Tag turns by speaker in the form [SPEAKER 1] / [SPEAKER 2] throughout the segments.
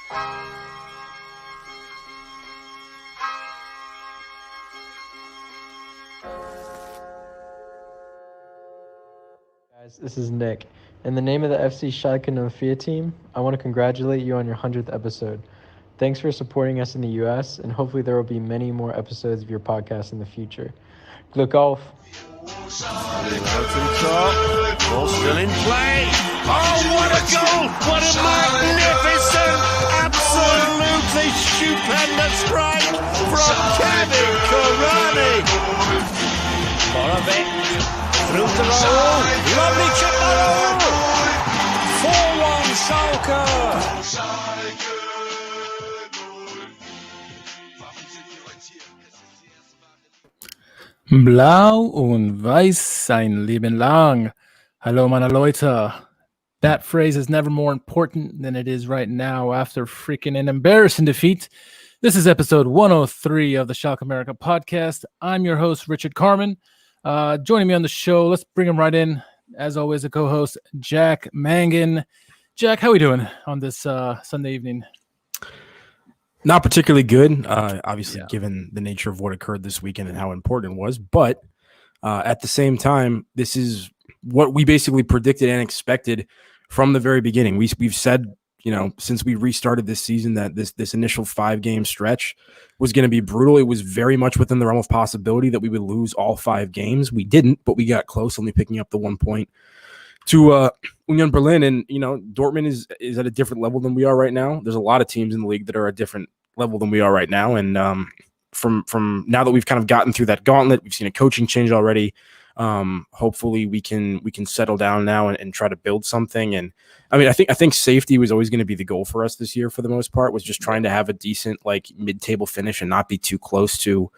[SPEAKER 1] Guys, this is Nick. In the name of the FC SchalkeMerica team, I want to congratulate you on your 100th episode. Thanks for supporting us in the US, and hopefully there will be many more episodes of your podcast in the future. Glück auf!
[SPEAKER 2] Out to the top. Ball still in play. Oh, what a goal! What a magnificent, absolutely stupendous strike from Kevin Kharman. Borovic through to Raul. Lovely chip by Raul. 4-1 Schalke.
[SPEAKER 3] Blau und weiß sein Leben lang. Hello, meine Leute. That phrase is never more important than it is right now after freaking an embarrassing defeat. This is episode 103 of the SchalkeMerica podcast. I'm your host, Richard Kharman. Joining me on the show, let's bring him right in. As always, a co-host, Jack Mangan. Jack, how are we doing on this Sunday evening?
[SPEAKER 4] Not particularly good, obviously, given the nature of what occurred this weekend and how important it was. But at the same time, this is what we basically predicted and expected from the very beginning. We've said, since we restarted this season, that this initial 5-game stretch was going to be brutal. It was very much within the realm of possibility that we would lose all 5 games. We didn't, but we got close, only picking up the 1 point to Union Berlin. And, Dortmund is at a different level than we are right now. There's a lot of teams in the league that are at a different level than we are right now. And from now that we've kind of gotten through that gauntlet, we've seen a coaching change already. Hopefully we can settle down now and try to build something. And I mean, I think safety was always going to be the goal for us this year for the most part, was just trying to have a decent mid-table finish and not be too close to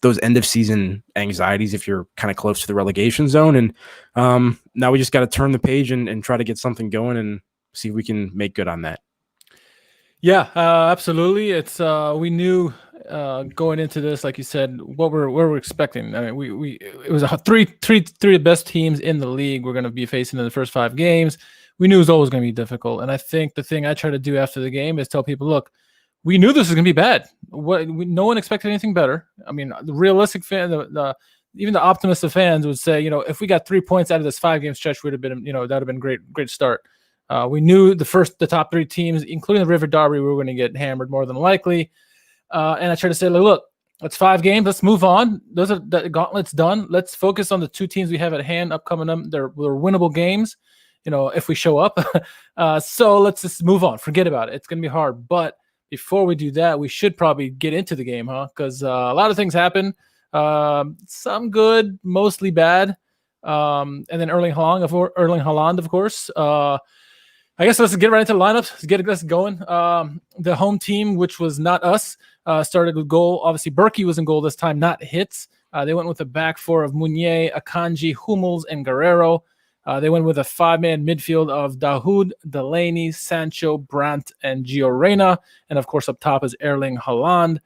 [SPEAKER 4] those end of season anxieties if you're kind of close to the relegation zone. And now we just got to turn the page and try to get something going and see if we can make good on that.
[SPEAKER 3] Yeah, absolutely. It's we knew going into this, like you said, what we're expecting. I mean, it was three of the best teams in the league we're going to be facing in the first 5 games. We knew it was always going to be difficult, and I think the thing I try to do after the game is tell people, look, we knew this was going to be bad. No one expected anything better. I mean, the realistic fan, even the optimistic fans would say, if we got 3 points out of this 5-game stretch, would have been, that would have been great start. We knew the top 3 teams, including the REVIERDERBY, we were going to get hammered more than likely. And I tried to say, look, it's 5 games. Let's move on. The gauntlet's done. Let's focus on the 2 teams we have at hand upcoming. They're winnable games, if we show up. So let's just move on. Forget about it. It's going to be hard. But before we do that, we should probably get into the game, because a lot of things happen. Some good, mostly bad. And then Erling Haaland, of course. I guess let's get right into the lineups. Let's get this going. The home team, which was not us, started with goal. Obviously, Berkey was in goal this time, not Hits. They went with a back 4 of Meunier, Akanji, Hummels, and Guerrero. They went with a 5-man midfield of Dahoud, Delaney, Sancho, Brandt, and Gio Reyna. And, of course, up top is Erling Haaland.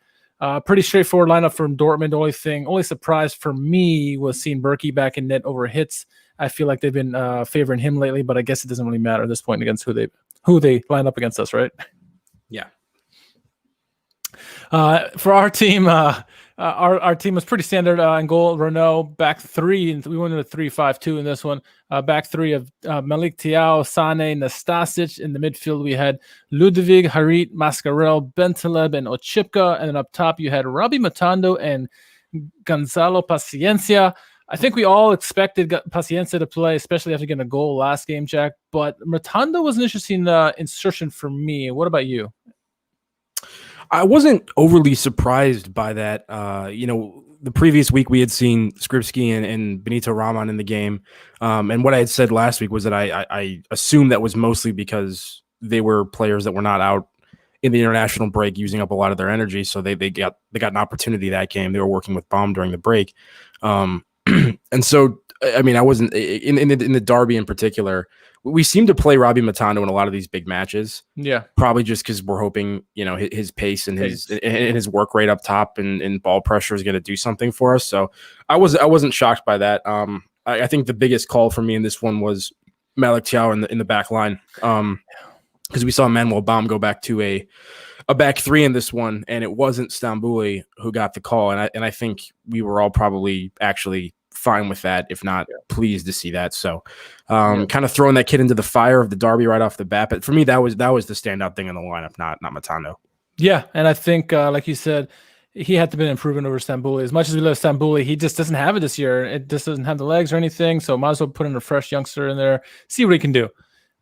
[SPEAKER 3] Pretty straightforward lineup from Dortmund. Only surprise for me was seeing Berkey back in net over Hits. I feel like they've been favoring him lately, but I guess it doesn't really matter at this point against who they line up against us, right?
[SPEAKER 4] Yeah.
[SPEAKER 3] For our team, our team was pretty standard in goal. Renault back 3, and we went into 3-5-2 in this one. Back 3 of Malik Thiaw, Sané, Nastasic. In the midfield, we had Ludwig, Harit, Mascarell, Bentaleb, and Ochipka. And then up top, you had Robbie Matando and Gonzalo Paciencia. I think we all expected Paciencia to play, especially after getting a goal last game, Jack. But Matando was an interesting insertion for me. What about you?
[SPEAKER 4] I wasn't overly surprised by that. The previous week we had seen Skripski and Benito Raman in the game. And what I had said last week was that I assumed that was mostly because they were players that were not out in the international break using up a lot of their energy. So they got an opportunity that game. They were working with Baum during the break. And so, I mean, I wasn't in the derby in particular. We seem to play Robbie Matando in a lot of these big matches. Yeah, probably just because we're hoping, his pace and his work rate up top and ball pressure is going to do something for us. So I wasn't shocked by that. I think the biggest call for me in this one was Malik Thiaw in the back line. because we saw Manuel Baum go back to a back three in this one, and it wasn't Stambouli who got the call. And I think we were all probably actually fine with that, if not pleased to see that. So kind of throwing that kid into the fire of the derby right off the bat. But for me, that was the standout thing in the lineup, not Matano.
[SPEAKER 3] Yeah, and I think, like you said, he had to be improving over Stambouli. As much as we love Stambouli, he just doesn't have it this year. It just doesn't have the legs or anything. So might as well put in a fresh youngster in there, see what he can do.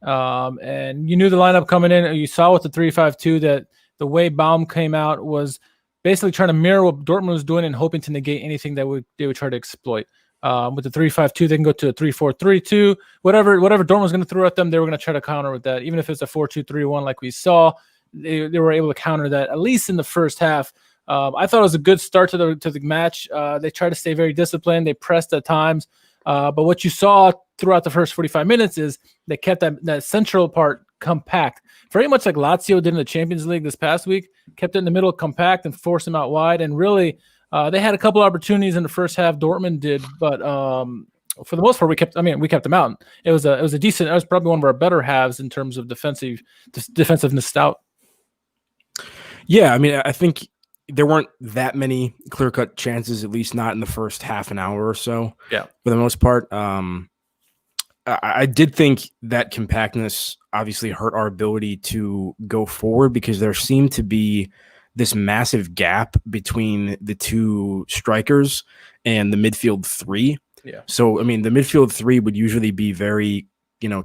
[SPEAKER 3] And you knew the lineup coming in. You saw with the 3-5-2 that the way Baum came out was basically trying to mirror what Dortmund was doing and hoping to negate anything that they would try to exploit. With the 3-5-2, they can go to a 3-4-3-2. Whatever Dortmund was going to throw at them, they were going to try to counter with that. Even if it's a 4-2-3-1 like we saw, they were able to counter that, at least in the first half. I thought it was a good start to the match. They tried to stay very disciplined. They pressed at times. But what you saw throughout the first 45 minutes is they kept that central part compact. Very much like Lazio did in the Champions League this past week. Kept it in the middle compact and forced them out wide. And really, they had a couple opportunities in the first half. Dortmund did. But for the most part, we kept them out. It was probably one of our better halves in terms of defensiveness stout.
[SPEAKER 4] Yeah, I mean, I think there weren't that many clear-cut chances, at least not in the first half an hour or so.
[SPEAKER 3] Yeah,
[SPEAKER 4] for the most part. I did think that compactness obviously hurt our ability to go forward because there seemed to be this massive gap between the two strikers and the midfield three.
[SPEAKER 3] Yeah.
[SPEAKER 4] So, I mean, the midfield three would usually be very,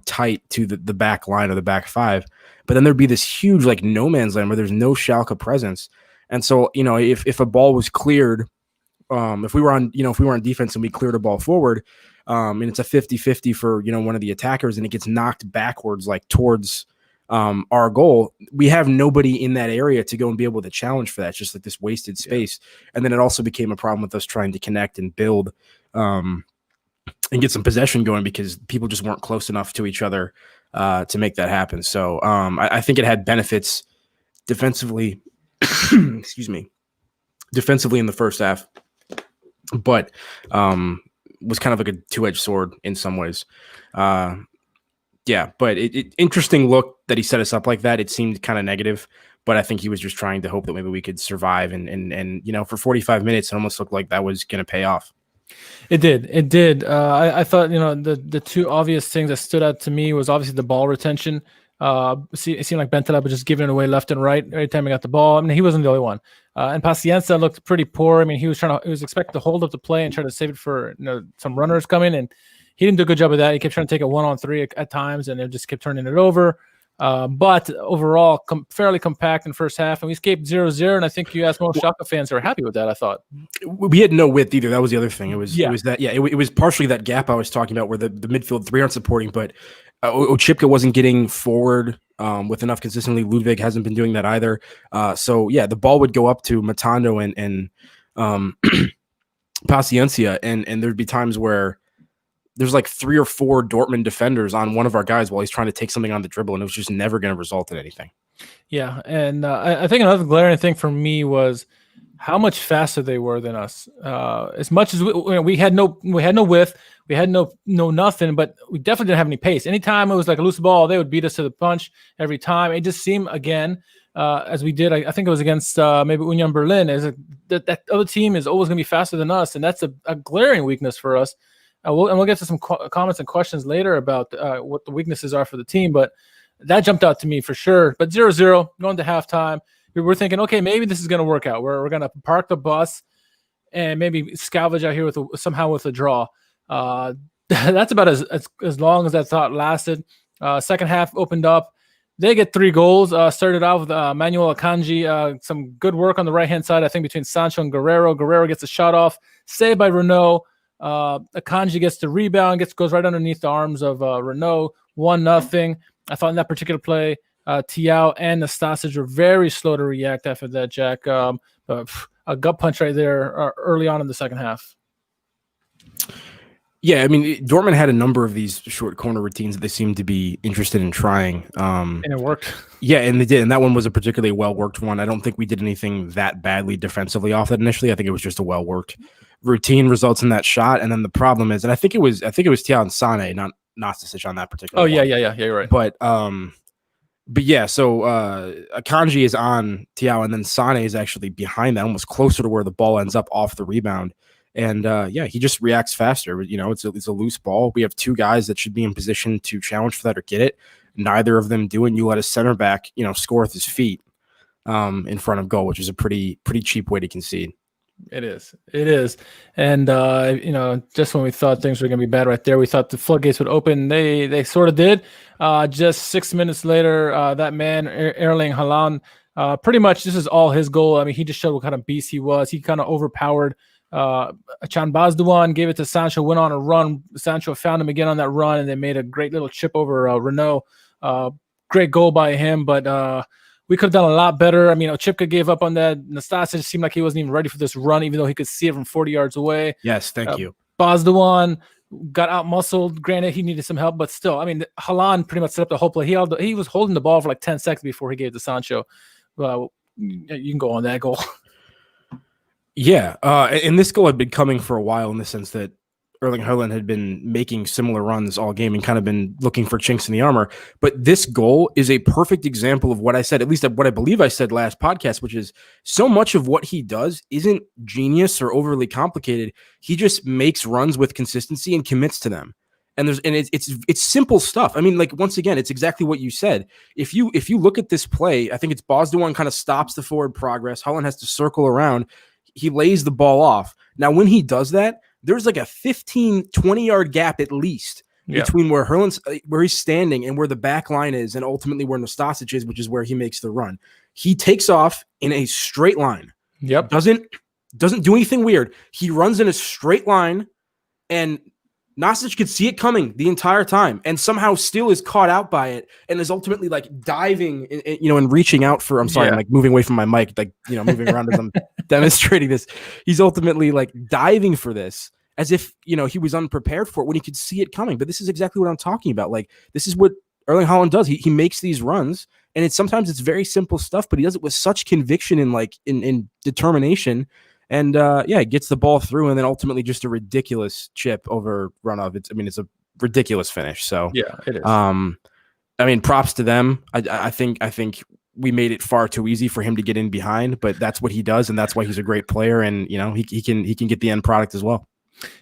[SPEAKER 4] tight to the back line or the back five, but then there'd be this huge like no man's land where there's no Schalke presence. And so, if a ball was cleared, if we were on defense and we cleared a ball forward, and it's a 50-50 for, one of the attackers and it gets knocked backwards, like towards our goal, we have nobody in that area to go and be able to challenge for that. It's just like this wasted space. Yeah. And then it also became a problem with us trying to connect and build and get some possession going because people just weren't close enough to each other to make that happen. So I think it had benefits defensively, defensively in the first half, but was kind of like a two-edged sword in some ways. But it interesting look that he set us up like that. It seemed kind of negative, but I think he was just trying to hope that maybe we could survive. And for 45 minutes, it almost looked like that was going to pay off.
[SPEAKER 3] It did. I thought, the two obvious things that stood out to me was obviously the ball retention. It seemed like Bentaleb was just giving it away left and right every time he got the ball. I mean, he wasn't the only one. And Paciencia looked pretty poor. I mean, he was expected to hold up the play and try to save it for some runners coming, and he didn't do a good job of that. He kept trying to take it 1-on-3 at times, and they just kept turning it over. But overall, fairly compact in the first half, and we escaped 0-0. And I think you asked most Schalke fans who are happy with that. I thought
[SPEAKER 4] we had no width either. That was the other thing. It was partially that gap I was talking about where the midfield three aren't supporting, but Ochipka wasn't getting forward with enough consistently. Ludwig hasn't been doing that either. The ball would go up to Matano and Paciencia, and there'd be times where there's like 3 or 4 Dortmund defenders on one of our guys while he's trying to take something on the dribble, and it was just never going to result in anything.
[SPEAKER 3] Yeah, and I think another glaring thing for me was how much faster they were than us. As much as we had no width, we had no nothing, but we definitely didn't have any pace. Anytime it was like a loose ball, they would beat us to the punch every time. It just seemed, again, as we did, I think it was against maybe Union Berlin, that other team is always going to be faster than us, and that's a glaring weakness for us. We'll get to some comments and questions later about what the weaknesses are for the team, but that jumped out to me for sure. But 0-0, going to halftime, we were thinking, okay, maybe this is going to work out. We're going to park the bus and maybe salvage out here somehow with a draw. That's about as long as that thought lasted. Second half opened up. They get 3 goals. Started out with Manuel Akanji. Some good work on the right-hand side, I think, between Sancho and Guerrero. Guerrero gets a shot off, saved by Renault. Akanji gets the rebound, goes right underneath the arms of Renault. 1-0. I thought in that particular play, Thiaw and Nastasic were very slow to react after that, Jack. A gut punch right there early on in the second half.
[SPEAKER 4] Yeah, I mean, Dortmund had a number of these short corner routines that they seemed to be interested in trying.
[SPEAKER 3] And it worked.
[SPEAKER 4] Yeah, and they did. And that one was a particularly well-worked one. I don't think we did anything that badly defensively off that initially. I think it was just a well-worked routine results in that shot. And then the problem is, and I think it was Thiaw and Sané, not Nastasic on that particular one.
[SPEAKER 3] Yeah, you're right.
[SPEAKER 4] But But yeah, so Akanji is on Tiao, and then Ceane is actually behind that, almost closer to where the ball ends up off the rebound. And yeah, he just reacts faster. You know, it's a loose ball. We have two guys that should be in position to challenge for that or get it. Neither of them do it. And you let a center back, you know, score with his feet in front of goal, which is a pretty cheap way to concede.
[SPEAKER 3] It is. And, you know, just when we thought things were going to be bad right there, we thought the floodgates would open. They sort of did. Just 6 minutes later, that man, Erling Haaland, pretty much this is all his goal. I mean, he just showed what kind of beast he was. He kind of overpowered Can Bazduan, gave it to Sancho, went on a run. Sancho found him again on that run, and they made a great little chip over Renault. Great goal by him, but we could have done a lot better. I mean, Ochipka gave up on that. Nastasic seemed like he wasn't even ready for this run, even though he could see it from 40 yards away.
[SPEAKER 4] Yes, thank you.
[SPEAKER 3] Bazduan got out-muscled. Granted, he needed some help, but still, I mean, Haaland pretty much set up the whole play. He was holding the ball for like 10 seconds before he gave it to Sancho. You can go on that goal.
[SPEAKER 4] Yeah, and this goal had been coming for a while in the sense that Erling Haaland had been making similar runs all game and kind of been looking for chinks in the armor. But this goal is a perfect example of what I said, at least what I believe I said last podcast, which is so much of what he does isn't genius or overly complicated. He just makes runs with consistency and commits to them. And it's simple stuff. I mean, like, once again, it's exactly what you said. If you look at this play, I think it's Bazduan kind of stops the forward progress. Haaland has to circle around. He lays the ball off. Now, when he does that, there's like a 15, 20-yard gap at least between where he's standing and where the back line is, and ultimately where Nastasic is, which is where he makes the run. He takes off in a straight line.
[SPEAKER 3] Yep.
[SPEAKER 4] Doesn't do anything weird. He runs in a straight line, and Nastasic could see it coming the entire time, and somehow still is caught out by it, and is ultimately like diving, and reaching out for. I'm sorry, I'm like moving away from my mic, like moving around as I'm demonstrating this. He's ultimately like diving for this, as if he was unprepared for it when he could see it coming. But this is exactly what I'm talking about. Like, this is what Erling Haaland does. He makes these runs, and sometimes it's very simple stuff, but he does it with such conviction and like in determination. And it gets the ball through, and then ultimately just a ridiculous chip over Runov. It's a ridiculous finish. So
[SPEAKER 3] yeah, it is.
[SPEAKER 4] Props to them. I think we made it far too easy for him to get in behind, but that's what he does, and that's why he's a great player. And he can get the end product as well.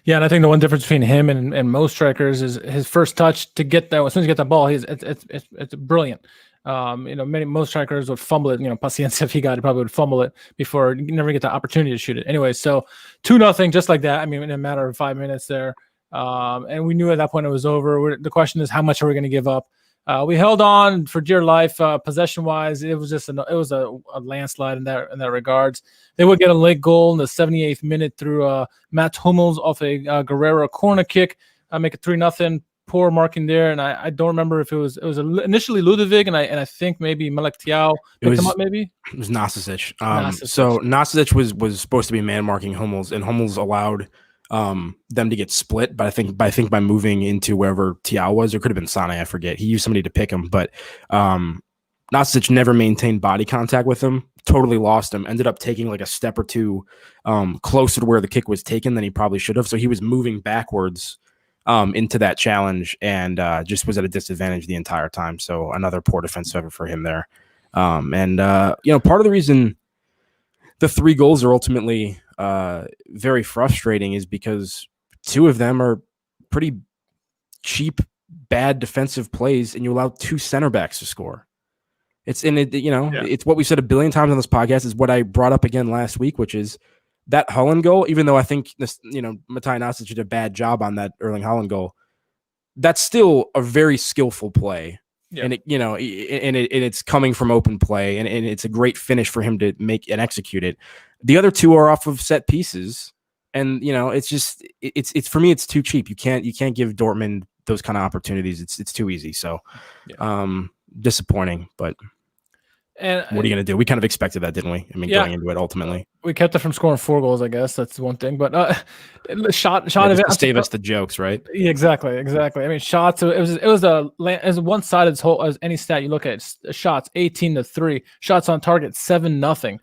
[SPEAKER 3] Yeah, and I think the one difference between him and most strikers is his first touch to get that. As soon as you get the ball, it's brilliant. Most strikers would fumble it. Paciencia, if he got it, probably would fumble it before you never get the opportunity to shoot it. Anyway, so 2-0, just like that. I mean, in a matter of 5 minutes there, and we knew at that point it was over. The question is, how much are we going to give up? We held on for dear life. Possession wise, it was a landslide in that regards. They would get a late goal in the 78th minute through Matt Hummels off a Guerrero corner kick. Make it 3-0. Poor marking there, and I don't remember if it was initially Ludovic, and I think maybe Malek Tiao picked him up. Maybe
[SPEAKER 4] it was Nastasic. So Nastasic was supposed to be man marking Hummels, and Hummels allowed them to get split. But I think by moving into wherever Tiao was, or could have been Ceane, I forget. He used somebody to pick him, but Nastasic never maintained body contact with him. Totally lost him. Ended up taking like a step or two closer to where the kick was taken than he probably should have. So he was moving backwards into that challenge, and just was at a disadvantage the entire time. So another poor defensive effort for him there. Part of the reason the 3 goals are ultimately very frustrating is because 2 of them are pretty cheap, bad defensive plays, and you allow 2 center backs to score. It's what we said a billion times on this podcast, is what I brought up again last week, which is that Haaland goal. Even though I think Matai Nastasic did a bad job on that Erling Haaland goal, that's still a very skillful play. Yeah. And it's coming from open play, and it's a great finish for him to make and execute it. The other 2 are off of set pieces, and it's for me, it's too cheap. You can't give Dortmund those kind of opportunities. It's too easy. So disappointing, but what are you going to do? We kind of expected that, didn't we? Going into it, ultimately.
[SPEAKER 3] We kept it from scoring 4 goals, I guess. That's one thing. But shot of it.
[SPEAKER 4] Save us the jokes, right?
[SPEAKER 3] Yeah, exactly. I mean, shots, it was as one-sided as any stat you look at. Shots, 18-3. Shots on target, 7-0.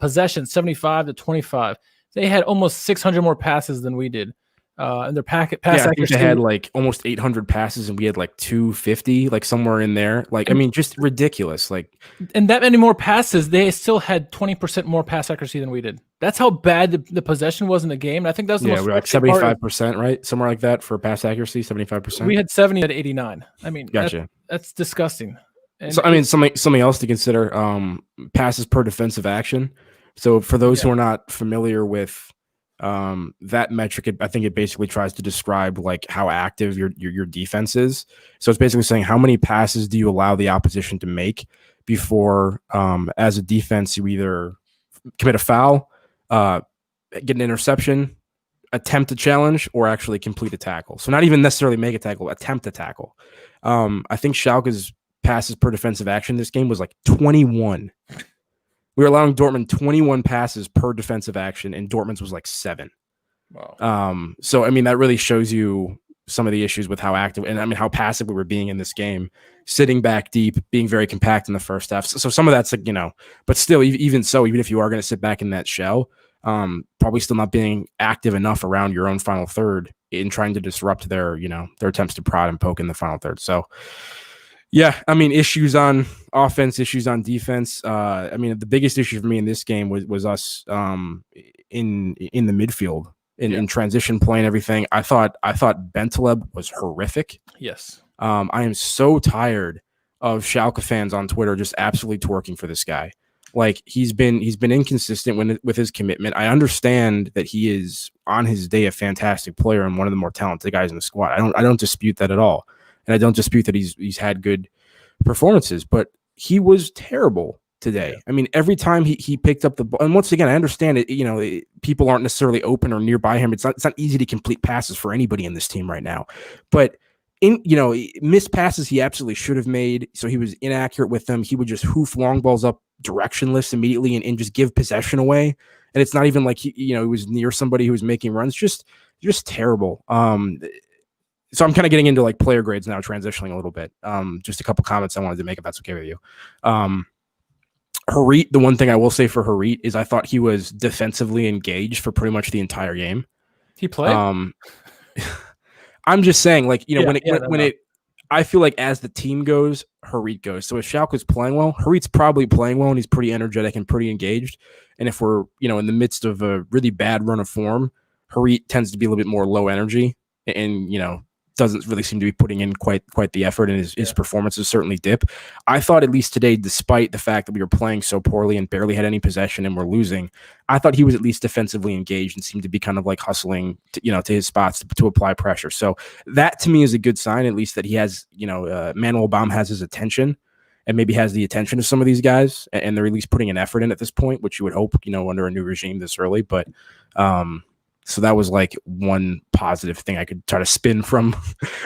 [SPEAKER 3] Possession, 75-25. They had almost 600 more passes than we did. and their pass
[SPEAKER 4] I think
[SPEAKER 3] accuracy.
[SPEAKER 4] they had like almost 800 passes, and we had like 250, like somewhere in there. Like, I mean, just ridiculous. Like,
[SPEAKER 3] and that many more passes, they still had 20% more pass accuracy than we did. That's how bad the possession was in the game. And I think that's the most
[SPEAKER 4] we're like 75%, right? Somewhere like that for pass accuracy, 75%.
[SPEAKER 3] We had 70 at 89. I mean,
[SPEAKER 4] gotcha.
[SPEAKER 3] That's disgusting. And
[SPEAKER 4] so I mean, something else to consider: passes per defensive action. So for those who are not familiar with that metric, I think it basically tries to describe like how active your defense is. So it's basically saying how many passes do you allow the opposition to make before, as a defense, you either commit a foul, get an interception, attempt a challenge, or actually complete a tackle. So not even necessarily make a tackle, attempt a tackle. I think Schalke's passes per defensive action this game was like 21. We were allowing Dortmund 21 passes per defensive action, and Dortmund's was like 7.
[SPEAKER 3] Wow.
[SPEAKER 4] So I mean, that really shows you some of the issues with how active and I mean how passive we were being in this game, sitting back deep, being very compact in the first half. So some of that's like, but still, even so, even if you are going to sit back in that shell, probably still not being active enough around your own final third in trying to disrupt their attempts to prod and poke in the final third. So yeah, I mean, issues on offense, issues on defense. I mean, the biggest issue for me in this game was us in the midfield in transition play and everything. I thought Bentaleb was horrific.
[SPEAKER 3] Yes.
[SPEAKER 4] I am so tired of Schalke fans on Twitter just absolutely twerking for this guy. Like he's been inconsistent with his commitment. I understand that he is on his day a fantastic player and one of the more talented guys in the squad. I don't dispute that at all. And I don't dispute that he's had good performances, but he was terrible today. Yeah. I mean, every time he picked up the ball, and once again, I understand it. People aren't necessarily open or nearby him. It's not easy to complete passes for anybody in this team right now. But missed passes he absolutely should have made. So he was inaccurate with them. He would just hoof long balls up directionless immediately and just give possession away. And it's not even like he was near somebody who was making runs. Just terrible. So I'm kind of getting into like player grades now, transitioning a little bit. Just a couple comments I wanted to make if that's okay with you. Harit, the one thing I will say for Harit is I thought he was defensively engaged for pretty much the entire game.
[SPEAKER 3] He played.
[SPEAKER 4] I'm just saying, like, I feel like as the team goes, Harit goes. So if Schalke's playing well, Harit's probably playing well, and he's pretty energetic and pretty engaged. And if we're, in the midst of a really bad run of form, Harit tends to be a little bit more low energy and, doesn't really seem to be putting in quite the effort, and his performances certainly dip. I thought at least today, despite the fact that we were playing so poorly and barely had any possession and we're losing, I thought he was at least defensively engaged and seemed to be kind of like hustling to his spots to apply pressure. So that to me is a good sign, at least that he has, Manuel Baum has his attention and maybe has the attention of some of these guys, and they're at least putting an effort in at this point, which you would hope, under a new regime this early. But, so that was like one positive thing I could try to spin from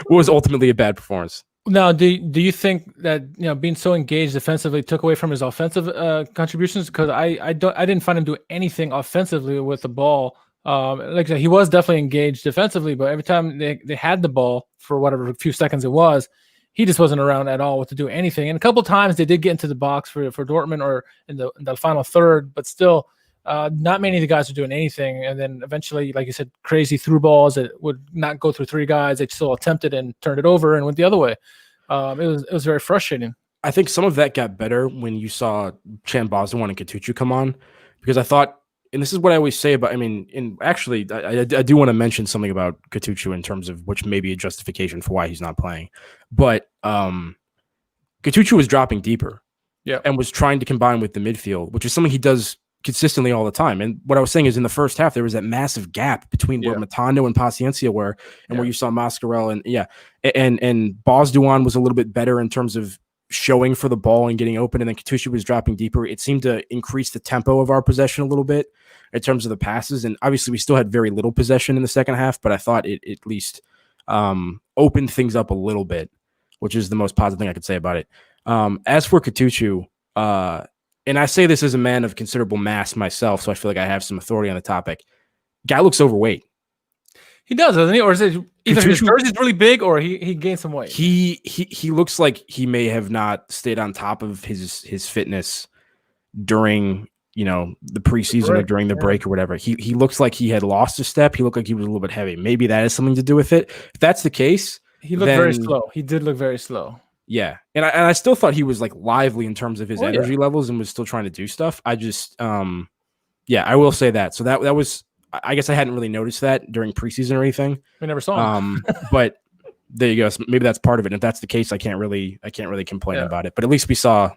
[SPEAKER 4] what was ultimately a bad performance.
[SPEAKER 3] Now, do you think that being so engaged defensively took away from his offensive contributions? Because I didn't find him do anything offensively with the ball. Like I said, he was definitely engaged defensively, but every time they had the ball for whatever few seconds it was, he just wasn't around at all to do anything. And a couple of times they did get into the box for Dortmund or in the final third, but still. Not many of the guys were doing anything, and then eventually, like you said, crazy through balls that would not go through 3 guys. They still attempted and turned it over and went the other way. It was very frustrating.
[SPEAKER 4] I think some of that got better when you saw Chan Bosdowan and Katuchu come on, because I thought, and this is what I always say about, actually, I do want to mention something about Katuchu in terms of which may be a justification for why he's not playing, but Katuchu was dropping deeper, and was trying to combine with the midfield, which is something he does consistently all the time. And what I was saying is in the first half, there was that massive gap between where Matando and Paciencia were and where you saw Mascarell and Bosdowan was a little bit better in terms of showing for the ball and getting open. And then Katuchu was dropping deeper. It seemed to increase the tempo of our possession a little bit in terms of the passes. And obviously we still had very little possession in the second half, but I thought it at least opened things up a little bit, which is the most positive thing I could say about it. As for Katuchu, and I say this as a man of considerable mass myself, so I feel like I have some authority on the topic. Guy looks overweight.
[SPEAKER 3] He does, doesn't he? Or is it either his jersey's really big or he gained some weight?
[SPEAKER 4] He looks like he may have not stayed on top of his fitness during the preseason or during the break or whatever. He looks like he had lost a step. He looked like he was a little bit heavy. Maybe that has something to do with it. If that's the case,
[SPEAKER 3] he looked very slow. He did look very slow.
[SPEAKER 4] Yeah, and I still thought he was like lively in terms of his energy levels and was still trying to do stuff. I just, I will say that. So that was, I guess I hadn't really noticed that during preseason or anything.
[SPEAKER 3] We never saw him.
[SPEAKER 4] But there you go. So maybe that's part of it. And if that's the case, I can't really complain about it. But at least we saw,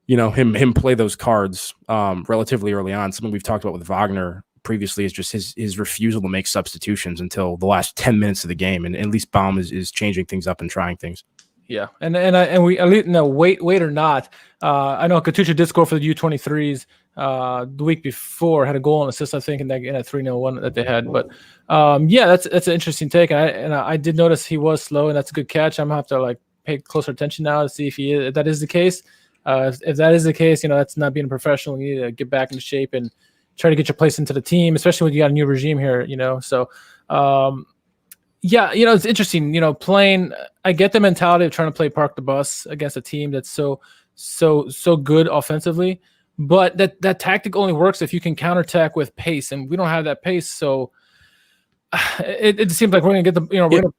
[SPEAKER 4] him play those cards relatively early on. Something we've talked about with Wagner previously is just his refusal to make substitutions until the last 10 minutes of the game. And at least Baum is changing things up and trying things.
[SPEAKER 3] Yeah, and we at least wait or not. I know Katucha did score for the U23s the week before, had a goal and assist, I think, in that 3-0 one that they had. But that's an interesting take, and I did notice he was slow, and that's a good catch. I'm gonna have to pay closer attention now to see if that is the case. If that is the case, that's not being a professional. You need to get back into shape and try to get your place into the team, especially when you got a new regime here. So. It's interesting, playing. I get the mentality of trying to play park the bus against a team that's so good offensively, but that tactic only works if you can counterattack with pace, and we don't have that pace. So it seems like we're gonna get the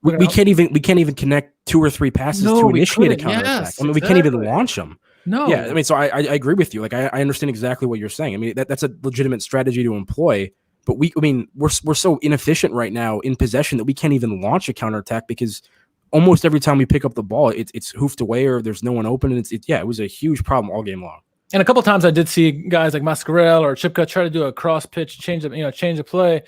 [SPEAKER 4] we can't even connect 2 or 3 passes to initiate a counterattack.
[SPEAKER 3] Yes,
[SPEAKER 4] we can't even launch them.
[SPEAKER 3] No.
[SPEAKER 4] Yeah, so I agree with you. I understand exactly what you're saying. That's a legitimate strategy to employ. But we're so inefficient right now in possession that we can't even launch a counterattack because almost every time we pick up the ball, it's hoofed away or there's no one open. And it was a huge problem all game long.
[SPEAKER 3] And a couple of times I did see guys like Mascarell or Chipka try to do a cross pitch, change the play,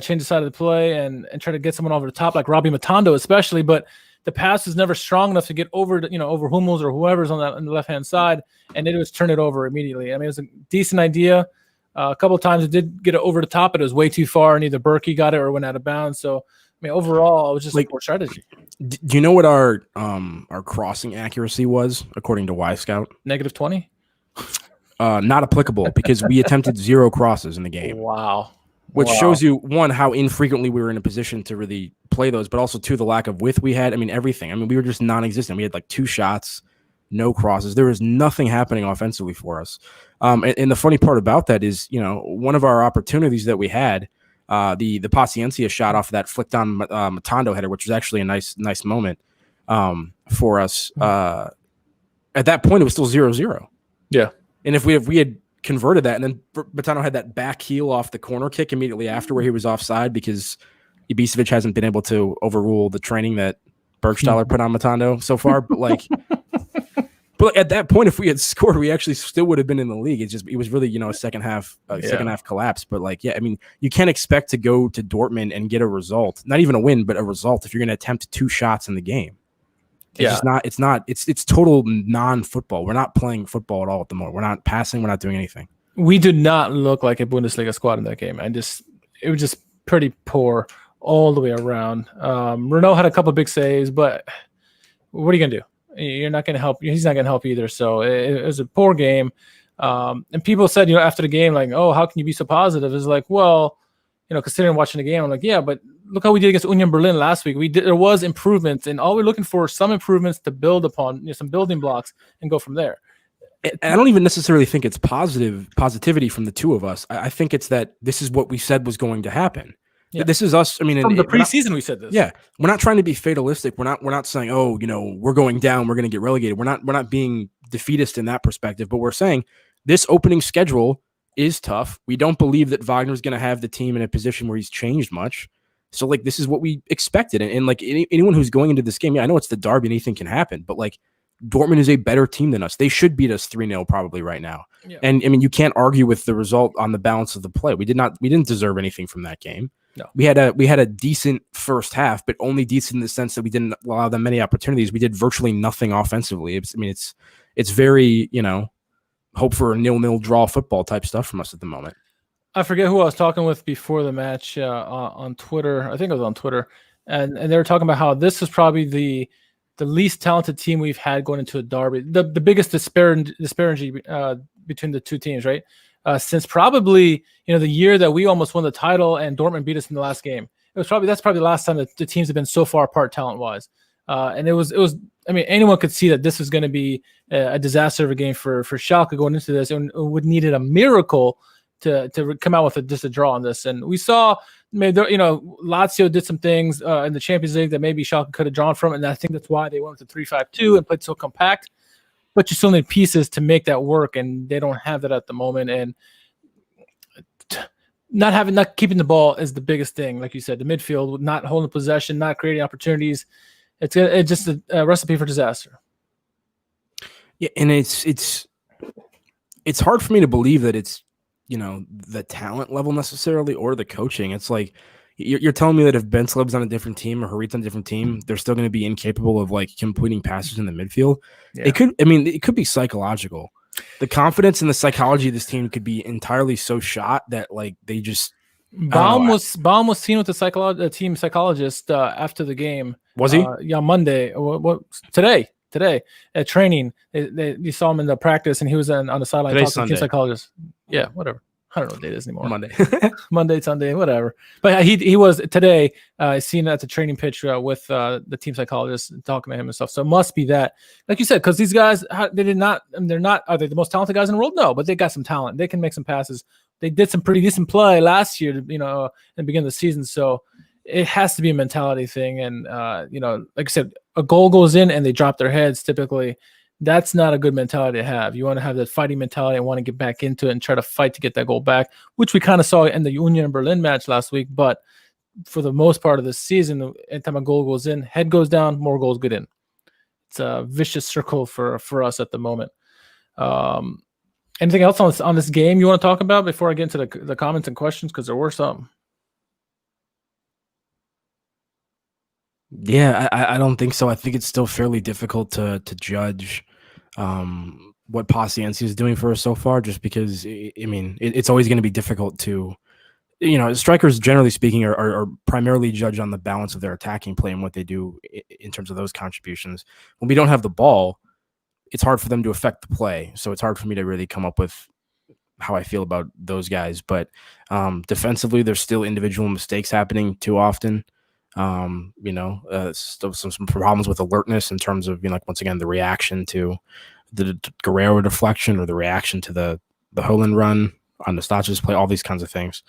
[SPEAKER 3] change the side of the play, and try to get someone over the top, like Robbie Matondo especially. But the pass was never strong enough to get over over Hummels or whoever's on the left hand side, and it was turn it over immediately. It was a decent idea. A couple of times it did get it over the top, but it was way too far, and either Berkey got it or went out of bounds. So, overall, it was just poor strategy.
[SPEAKER 4] Do you know what our crossing accuracy was according to Y-Scout?
[SPEAKER 3] -20.
[SPEAKER 4] Not applicable because we attempted 0 crosses in the game.
[SPEAKER 3] Wow.
[SPEAKER 4] Which shows you, one, how infrequently we were in a position to really play those, but also, 2, the lack of width we had. Everything. We were just non-existent. We had 2 shots, no crosses. There was nothing happening offensively for us. And the funny part about that is, one of our opportunities that we had, the Paciencia shot off of that flicked on Matondo header, which was actually a nice moment for us. At that point, it was still 0-0.
[SPEAKER 3] Yeah.
[SPEAKER 4] And if we had converted that, and then Matondo had that back heel off the corner kick immediately after where he was offside because Ibisevic hasn't been able to overrule the training that Bergstaller put on Matondo so far. But But at that point, if we had scored, we actually still would have been in the league. It was really, a second half collapse. But you can't expect to go to Dortmund and get a result, not even a win, but a result if you're going to attempt 2 shots in the game. It's total non-football. We're not playing football at all at the moment. We're not passing. We're not doing anything.
[SPEAKER 3] We did not look like a Bundesliga squad in that game. It was just pretty poor all the way around. Renault had a couple of big saves, but what are you going to do? You're not going to help. He's not going to help either. So it was a poor game. And people said, after the game, oh, how can you be so positive? It's considering watching the game, I'm yeah, but look how we did against Union Berlin last week. There was improvements, and all we're looking for is some improvements to build upon, some building blocks, and go from there.
[SPEAKER 4] I don't even necessarily think it's positivity from the 2 of us. I think it's that this is what we said was going to happen. Yeah. This is us.
[SPEAKER 3] From the preseason, we said this.
[SPEAKER 4] Yeah, we're not trying to be fatalistic. We're not saying, oh, we're going down, we're going to get relegated. We're not being defeatist in that perspective. But we're saying this opening schedule is tough. We don't believe that Wagner's going to have the team in a position where he's changed much. So this is what we expected. And anyone who's going into this game, I know it's the derby, anything can happen. But Dortmund is a better team than us. They should beat us 3-0 probably right now. Yeah. And you can't argue with the result on the balance of the play. We didn't deserve anything from that game.
[SPEAKER 3] No.
[SPEAKER 4] We had a decent first half, but only decent in the sense that we didn't allow them many opportunities. We did virtually nothing offensively. It's very, hope for a 0-0 draw football type stuff from us at the moment.
[SPEAKER 3] I forget who I was talking with before the match on Twitter. I think it was on Twitter, and they were talking about how this is probably the least talented team we've had going into a derby. The biggest disparity between the 2 teams, right? Since probably the year that we almost won the title and Dortmund beat us in the last game. That's probably the last time that the teams have been so far apart talent wise. And it was. I mean, anyone could see that this was going to be a disaster of a game for Schalke going into this, and would needed a miracle to come out with just a draw on this. And we saw, Lazio did some things in the Champions League that maybe Schalke could have drawn from, and I think that's why they went with the 3-5-2 and played so compact. But you still need pieces to make that work, and they don't have that at the moment. And not keeping the ball is the biggest thing. Like you said, the midfield, not holding possession, not creating opportunities. It's just a recipe for disaster.
[SPEAKER 4] Yeah, and it's hard for me to believe that it's the talent level necessarily or the coaching. It's like you're telling me that if Ben Slib's on a different team or Harit's on a different team, they're still going to be incapable of like completing passes in the midfield. Yeah. It could be psychological. The confidence and the psychology of this team could be entirely so shot that like they just.
[SPEAKER 3] Baum was seen with the team psychologist after the game.
[SPEAKER 4] Was he?
[SPEAKER 3] Yeah, Monday. Today at training, you saw him in the practice, and he was on the sideline talking to the team psychologist. Yeah, whatever. I don't know what date it is anymore. Monday, Sunday, whatever. But he was today seen at the training pitch with the team psychologist talking to him and stuff. So it must be that, like you said, because these guys are they the most talented guys in the world? No, but they got some talent. They can make some passes. They did some pretty decent play last year, in the beginning of the season. So it has to be a mentality thing. And, like I said, a goal goes in and they drop their heads typically. That's not a good mentality to have. You want to have that fighting mentality and want to get back into it and try to fight to get that goal back, which we kind of saw in the Union Berlin match last week. But for the most part of the season, anytime a goal goes in, head goes down, more goals get in. It's a vicious circle for us at the moment. Anything else on this game you want to talk about before I get into the comments and questions? Because there were some.
[SPEAKER 4] Yeah, I don't think so. I think it's still fairly difficult to judge what Pacienza is doing for us so far, just because, it's always going to be difficult to, strikers, generally speaking, are primarily judged on the balance of their attacking play and what they do in terms of those contributions. When we don't have the ball, it's hard for them to affect the play. So it's hard for me to really come up with how I feel about those guys. But defensively, there's still individual mistakes happening too often. Still some problems with alertness in terms of, once again, the reaction to the Guerrero deflection or the reaction to the Holland run on the Stacha's play, all these kinds of things.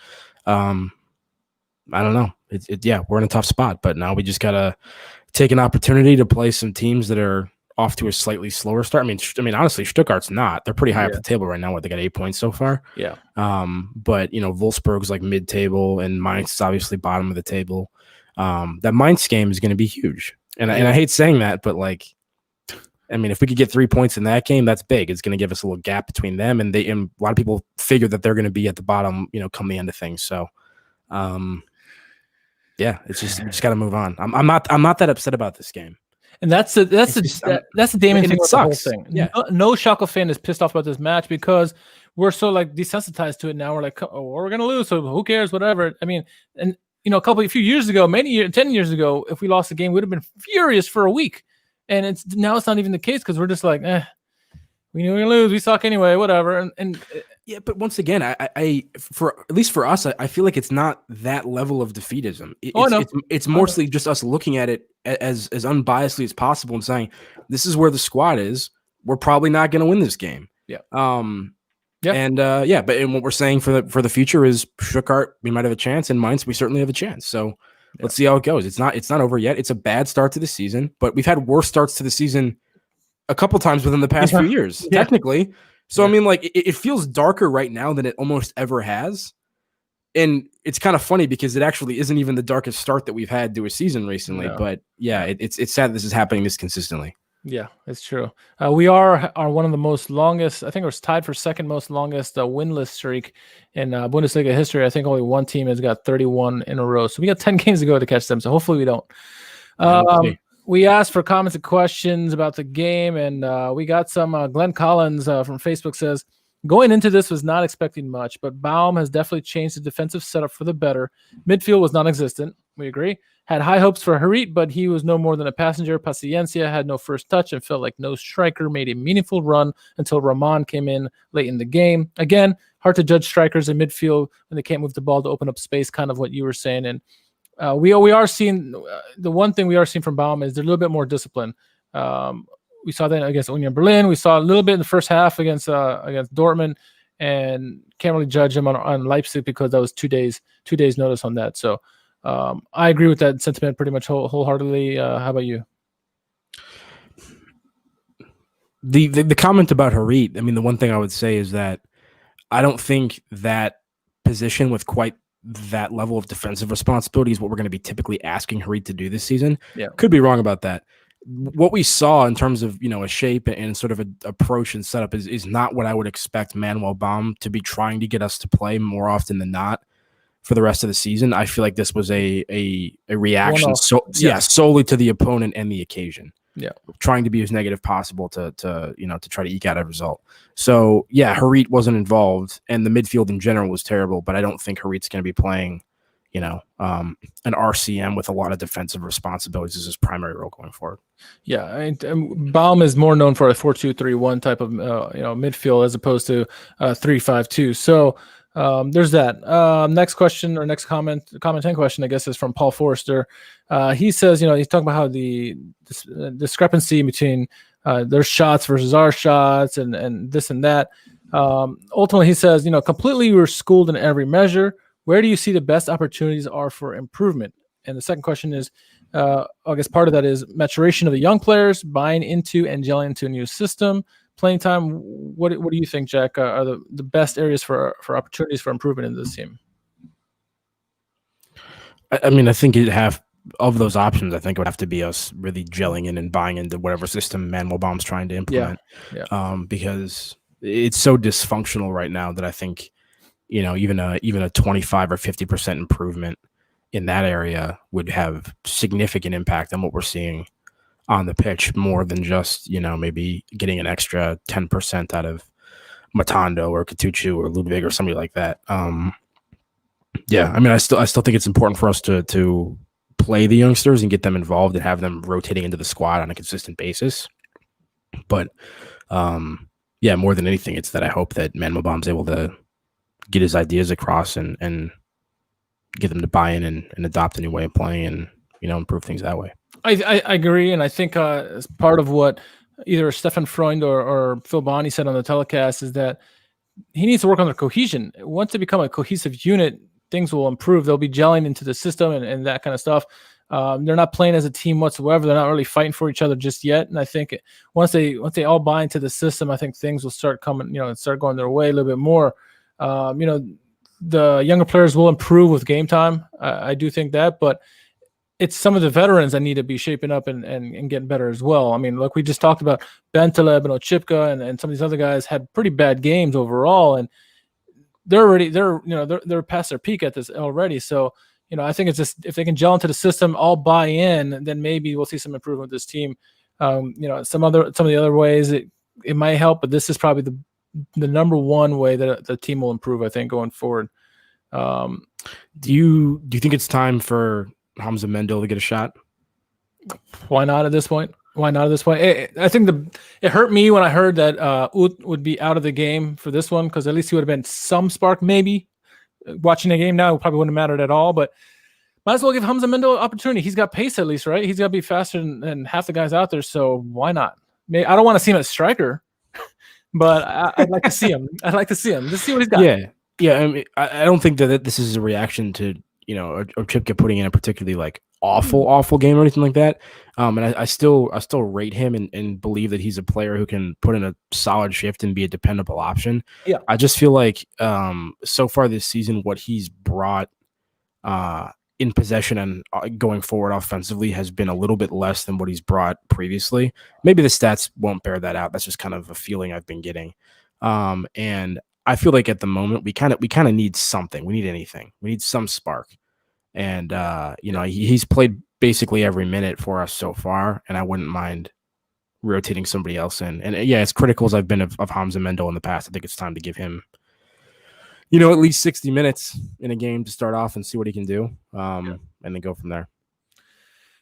[SPEAKER 4] I don't know. We're in a tough spot, but now we just got to take an opportunity to play some teams that are off to a slightly slower start. I mean, honestly, Stuttgart's not. They're pretty high up the table right now. They got 8 points so far.
[SPEAKER 3] Yeah.
[SPEAKER 4] But Wolfsburg's like mid-table, and Mainz is obviously bottom of the table. That Mainz game is going to be huge, and I hate saying that, but if we could get 3 points in that game, that's big. It's going to give us a little gap between them, and a lot of people figure that they're going to be at the bottom, come the end of things. So, it's just we just got to move on. I'm not that upset about this game.
[SPEAKER 3] And that's the damning thing with the whole thing.
[SPEAKER 4] Yeah.
[SPEAKER 3] No Schalke fan is pissed off about this match because we're so desensitized to it now. We're like, oh, we're gonna lose, so who cares? Whatever. I mean, and a few years ago, 10 years ago, if we lost the game, we'd have been furious for a week. And it's not even the case because we're just like, we knew we were gonna lose. We suck anyway. Whatever. And
[SPEAKER 4] yeah, but once again, I for at least for us, I feel like it's not that level of defeatism. It's mostly just us looking at it as unbiasedly as possible and saying, this is where the squad is. We're probably not going to win this game.
[SPEAKER 3] Yeah.
[SPEAKER 4] But what we're saying for the future is Stuttgart, we might have a chance, and Mainz, we certainly have a chance. So let's see how it goes. It's not over yet. It's a bad start to the season, but we've had worse starts to the season a couple times within the past few years, technically. So, it feels darker right now than it almost ever has. And it's kind of funny because it actually isn't even the darkest start that we've had to a season recently. No. But it's sad this is happening this consistently.
[SPEAKER 3] Yeah, it's true. We are one of the most longest, I think it was tied for second most longest winless streak in Bundesliga history. I think only one team has got 31 in a row. So we got 10 games to go to catch them. So hopefully we don't. We asked for comments and questions about the game, and we got some. Glenn Collins from Facebook says, going into this was not expecting much, but Baum has definitely changed the defensive setup for the better. Midfield was non-existent. We agree. Had high hopes for Harit, but he was no more than a passenger. Paciencia had no first touch and felt like no striker made a meaningful run until Rahman came in late in the game. Again, hard to judge strikers in midfield when they can't move the ball to open up space, kind of what you were saying. And we are seeing the one thing we are seeing from Baum is they're a little bit more disciplined. We saw that against Union Berlin. We saw a little bit in the first half against Dortmund, and can't really judge him on Leipzig because that was 2 days notice on that. So I agree with that sentiment pretty much wholeheartedly. How about you?
[SPEAKER 4] The comment about Harit, I mean, the one thing I would say is that I don't think that position with quite that level of defensive responsibility is what we're going to be typically asking Harit to do this season.
[SPEAKER 3] Yeah.
[SPEAKER 4] Could be wrong about that. What we saw in terms of, a shape and sort of an approach and setup is not what I would expect Manuel Baum to be trying to get us to play more often than not for the rest of the season. I feel like this was a reaction solely to the opponent and the occasion.
[SPEAKER 3] Yeah,
[SPEAKER 4] trying to be as negative possible to try to eke out a result. So yeah, Harit wasn't involved, and the midfield in general was terrible. But I don't think Harit's going to be playing, an RCM with a lot of defensive responsibilities as his primary role going forward.
[SPEAKER 3] Yeah, Baum is more known for a 4-2-3-1 type of midfield as opposed to 3-5-2. So there's that. Next question or next comment 10 question, I guess, is from Paul Forrester. He says, he's talking about how the discrepancy between their shots versus our shots and this and that. Ultimately, he says, completely we're schooled in every measure. Where do you see the best opportunities are for improvement? And the second question is, I guess part of that is maturation of the young players, buying into and gelling into a new system, playing time. What do you think, Jack, are the best areas for opportunities for improvement in this team?
[SPEAKER 4] I mean, I think you'd have of those options. I think it would have to be us really gelling in and buying into whatever system Manuel Baum's trying to implement.
[SPEAKER 3] Yeah.
[SPEAKER 4] Because it's so dysfunctional right now that I think, even a 25 or 50% improvement in that area would have significant impact on what we're seeing on the pitch, more than just, maybe getting an extra 10% out of Matando or Katuchu or Ludwig or somebody like that. Yeah, I mean, I still think it's important for us to play the youngsters and get them involved and have them rotating into the squad on a consistent basis. But yeah, more than anything, it's that I hope that Manuel Baum's able to get his ideas across and get them to buy in and adopt a new way of playing and, improve things that way.
[SPEAKER 3] I agree, and I think as part of what either Stefan Freund or Phil Bonney said on the telecast is that he needs to work on their cohesion. Once they become a cohesive unit, things will improve. They'll be gelling into the system and that kind of stuff. They're not playing as a team whatsoever. They're not really fighting for each other just yet. And I think once they all buy into the system, I think things will start coming, start going their way a little bit more. The younger players will improve with game time. I do think that, but it's some of the veterans that need to be shaping up and getting better as well. I mean, look, we just talked about Bentaleb and Ochipka and some of these other guys had pretty bad games overall, and they're past their peak at this already. So, I think it's just if they can gel into the system, all buy in, then maybe we'll see some improvement with this team. Some of the other ways it might help, but this is probably the number one way that the team will improve, I think, going forward.
[SPEAKER 4] Do you think it's time for Hamza Mendel to get a shot?
[SPEAKER 3] Why not at this point? I think it hurt me when I heard that Ut would be out of the game for this one, because at least he would have been some spark maybe. Watching the game now, it probably wouldn't have mattered at all, but might as well give Hamza Mendel an opportunity. He's got pace at least, right? He's got to be faster than half the guys out there, so why not? I don't want to see him as striker, but I'd like to see him. Just see what he's got.
[SPEAKER 4] Yeah. I mean, I don't think that this is a reaction to Ochipka putting in a particularly awful game or anything like that. And I still rate him and believe that he's a player who can put in a solid shift and be a dependable option.
[SPEAKER 3] Yeah.
[SPEAKER 4] I just feel like so far this season, what he's brought in possession and going forward offensively has been a little bit less than what he's brought previously. Maybe the stats won't bear that out. That's just kind of a feeling I've been getting. And I feel like at the moment we kind of need something. We need anything. We need some spark. And he's played basically every minute for us so far, and I wouldn't mind rotating somebody else in. And yeah, as critical as I've been of Hamza Mendel in the past, I think it's time to give him, at least 60 minutes in a game to start off and see what he can do, and then go from there.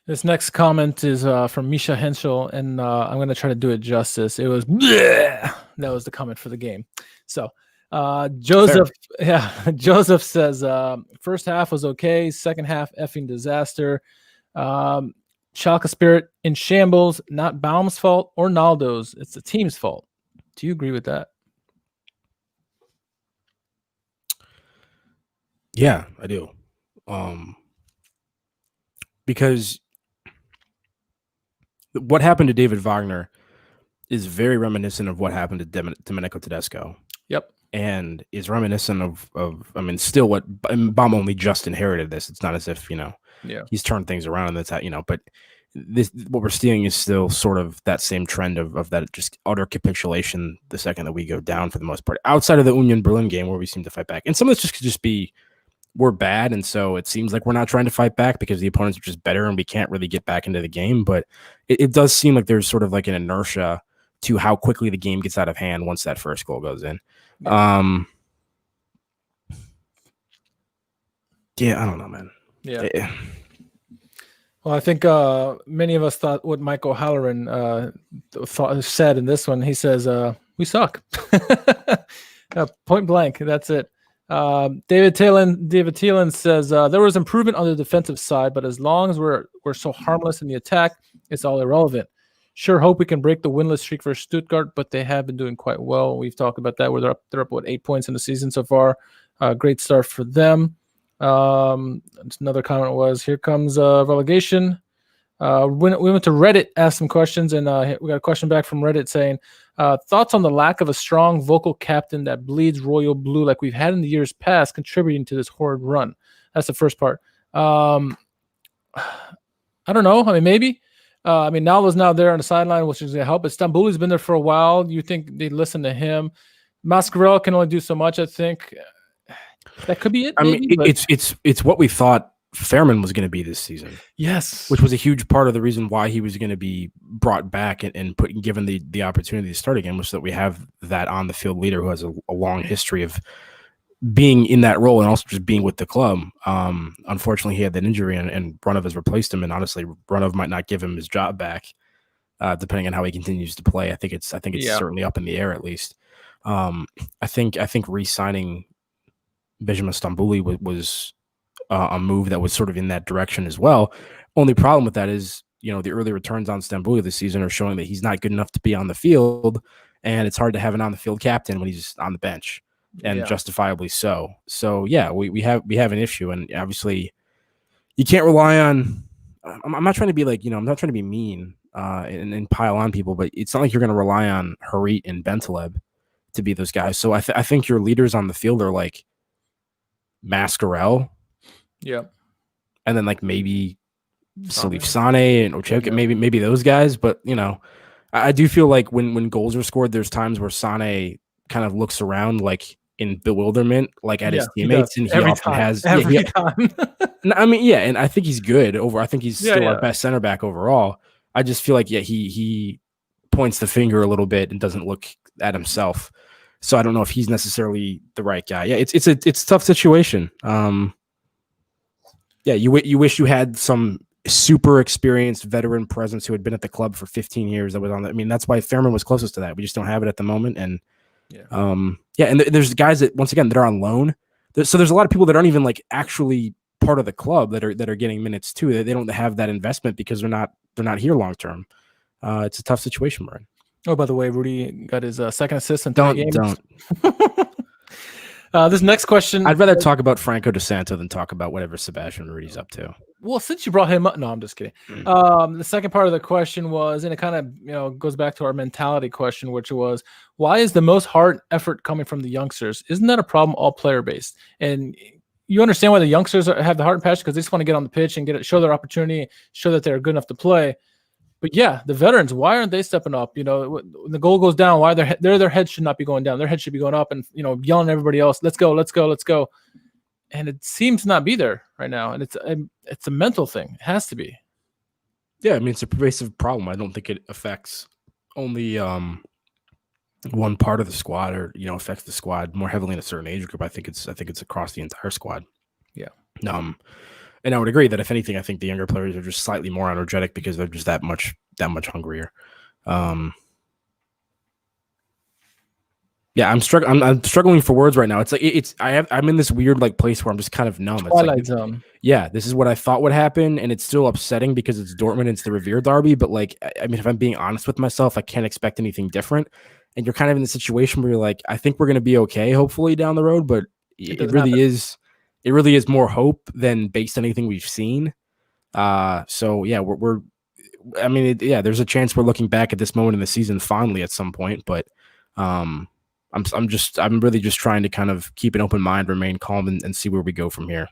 [SPEAKER 3] This next comment is from Misha Henschel, and I'm going to try to do it justice. It was bleh! That was the comment for the game. So Joseph, Joseph says first half was okay, second half effing disaster. Schalke spirit in shambles, not Baum's fault or Naldo's. It's the team's fault. Do you agree with that?
[SPEAKER 4] Yeah, I do. Because what happened to David Wagner is very reminiscent of what happened to Domenico Tedesco.
[SPEAKER 3] Yep.
[SPEAKER 4] And is reminiscent of I mean, still what Baum only just inherited this. It's not as if, he's turned things around and that's how, but this, what we're seeing is still sort of that same trend of that just utter capitulation the second that we go down for the most part, outside of the Union Berlin game where we seem to fight back. And some of this could just be we're bad, and so it seems like we're not trying to fight back because the opponents are just better and we can't really get back into the game. But it does seem like there's sort of like an inertia to how quickly the game gets out of hand once that first goal goes in. Yeah, I don't know, man.
[SPEAKER 3] Yeah. Well, I think many of us thought what Mike O'Halloran said in this one. He says, we suck. Point blank. That's it. David Thielen says there was improvement on the defensive side, but as long as we're so harmless in the attack, it's all irrelevant. Sure, hope we can break the winless streak for Stuttgart, but they have been doing quite well. We've talked about that. Where they're up 8 points in the season so far. Great start for them. Another comment was, here comes relegation. We went to Reddit, asked some questions, and we got a question back from Reddit saying, thoughts on the lack of a strong vocal captain that bleeds royal blue like we've had in the years past, contributing to this horrid run. That's the first part. I don't know. I mean, maybe. Naldo's now there on the sideline, which is going to help. But Stambouli been there for a while. You think they'd listen to him? Mascarell can only do so much, I think. That could be it.
[SPEAKER 4] It's what we thought Fairman was going to be this season.
[SPEAKER 3] Yes.
[SPEAKER 4] Which was a huge part of the reason why he was going to be brought back and given the opportunity to start again, was so that we have that on the field leader who has a long history of being in that role and also just being with the club. Unfortunately, he had that injury and Brunov has replaced him. And honestly, Brunov might not give him his job back, depending on how he continues to play. I think it's certainly up in the air, at least. I think re-signing Benjamin Stambouli was a move that was sort of in that direction as well. Only problem with that is, the early returns on Stambouli this season are showing that he's not good enough to be on the field, and it's hard to have an on-the-field captain when he's on the bench, and justifiably so. So yeah, we have an issue, and obviously you can't rely on. I'm not trying to be I'm not trying to be mean and pile on people, but it's not like you're going to rely on Harit and Bentaleb to be those guys. So I think your leaders on the field are like Mascarell.
[SPEAKER 3] Yeah.
[SPEAKER 4] And then maybe Salif Sane and Ocheke, maybe those guys. But, I do feel like when goals are scored, there's times where Sane kind of looks around in bewilderment, at his teammates. And he often has every time. And I think he's good I think he's still our best center back overall. I just feel like, he points the finger a little bit and doesn't look at himself. So I don't know if he's necessarily the right guy. Yeah, it's a tough situation. You wish you had some super experienced veteran presence who had been at the club for 15 years that was on that. That's why Fairman was closest to that. We just don't have it at the moment. And and there's guys that, once again, that are on loan. So there's a lot of people that aren't even actually part of the club that are getting minutes too. They don't have that investment because they're not here long term. It's a tough situation, Brian.
[SPEAKER 3] Oh, by the way, Rudy got his second assist in
[SPEAKER 4] Don't.
[SPEAKER 3] This next question.
[SPEAKER 4] I'd rather talk about Franco De Santo than talk about whatever Sebastian Rudy's up to.
[SPEAKER 3] Well, since you brought him up, no, I'm just kidding. The second part of the question was, and it kind of goes back to our mentality question, which was, why is the most hard effort coming from the youngsters? Isn't that a problem all player based? And you understand why the youngsters have the heart and passion, because they just want to get on the pitch and show their opportunity, show that they're good enough to play. But the veterans, why aren't they stepping up? When the goal goes down, why their heads should not be going down. Their heads should be going up and, yelling at everybody else, let's go, let's go, let's go. And it seems to not be there right now. And it's a mental thing. It has to be.
[SPEAKER 4] Yeah, it's a pervasive problem. I don't think it affects only one part of the squad, or affects the squad more heavily in a certain age group. I think it's across the entire squad.
[SPEAKER 3] Yeah.
[SPEAKER 4] And I would agree that if anything, I think the younger players are just slightly more energetic because they're just that much hungrier. Yeah, I'm struggling. I'm struggling for words right now. It's like I'm in this weird like place where I'm just kind of numb.
[SPEAKER 3] Twilight
[SPEAKER 4] it's like,
[SPEAKER 3] Zone.
[SPEAKER 4] Yeah, this is what I thought would happen, and it's still upsetting because it's Dortmund and it's the Revier Derby. But like, I mean, if I'm being honest with myself, I can't expect anything different. And you're kind of in the situation where you're like, I think we're going to be okay, hopefully down the road. But it really is. It really is more hope than based on anything we've seen. So yeah, we're I mean, there's a chance we're looking back at this moment in the season fondly at some point, but I'm really just trying to kind of keep an open mind, remain calm, and see where we go from here.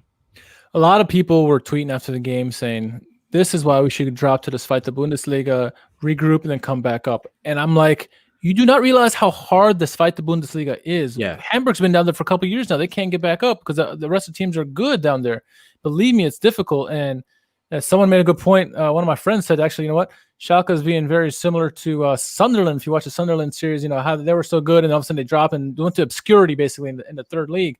[SPEAKER 3] A lot of people were tweeting after the game saying, this is why we should drop to this fight the Bundesliga, regroup, and then come back up. And I'm like, you do not realize how hard this fight the Bundesliga is.
[SPEAKER 4] Yeah.
[SPEAKER 3] Hamburg's been down there for a couple of years now. They can't get back up because the rest of the teams are good down there. Believe me, it's difficult. And someone made a good point. One of my friends said, actually, you know what? Schalke is being very similar to Sunderland. If you watch the Sunderland series, you know, how they were so good and all of a sudden they drop and went to obscurity basically in the third league.